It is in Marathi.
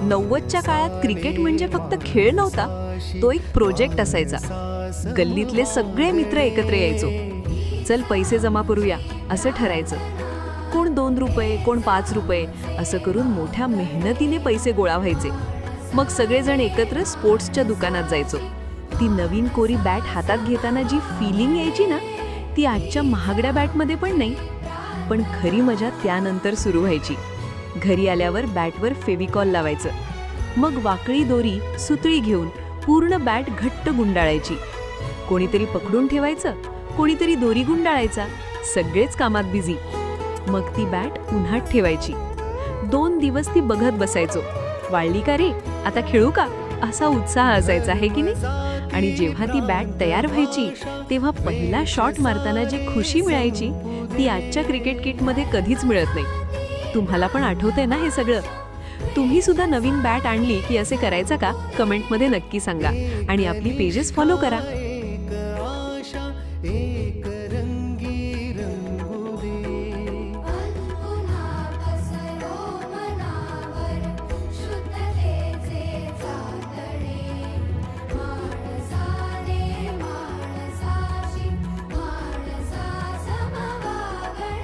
90च्या काळात क्रिकेट म्हणजे फक्त खेळ नव्हता, तो एक प्रोजेक्ट असायचा. गल्लीतले सगळे मित्र एकत्र यायचो. चल पैसे जमा करूया असं ठरायचं. कोण 2 रुपये, कोण 5 रुपये असं करून मोठ्या मेहनतीने पैसे गोळा व्हायचे. मग सगळेजण एकत्र स्पोर्ट्सच्या दुकानात जायचो. ती नवीन कोरी बॅट हातात घेताना जी फिलिंग यायची ना, ती आजच्या महागड्या बॅटमध्ये पण नाही. पण खरी मजा त्यानंतर सुरू व्हायची. घरी आल्यावर बॅटवर फेविकॉल लावायचं. मग वाकळी दोरी, सुतळी घेऊन पूर्ण बॅट घट्ट गुंडाळायची. कोणीतरी पकडून ठेवायचं, कोणीतरी दोरी गुंडाळायचा. सगळेच कामात बिझी. मग ती बॅट उन्हात ठेवायची. 2 दिवस ती बघत बसायचो. वाळली का रे, आता खेळू का, असा उत्साह असायचा, आहे की नाही? आणि जेव्हा ती बॅट तयार व्हायची तेव्हा पहिला शॉट मारताना जी खुशी मिळायची ती आजच्या क्रिकेट किटमध्ये कधीच मिळत नाही. तुम्हाला पण आठवतंय ना हे सगळं? तुम्ही सुद्धा नवीन बॅट आणली की असे करायचा का? कमेंटमध्ये नक्की सांगा आणि आपली पेजेस फॉलो करा.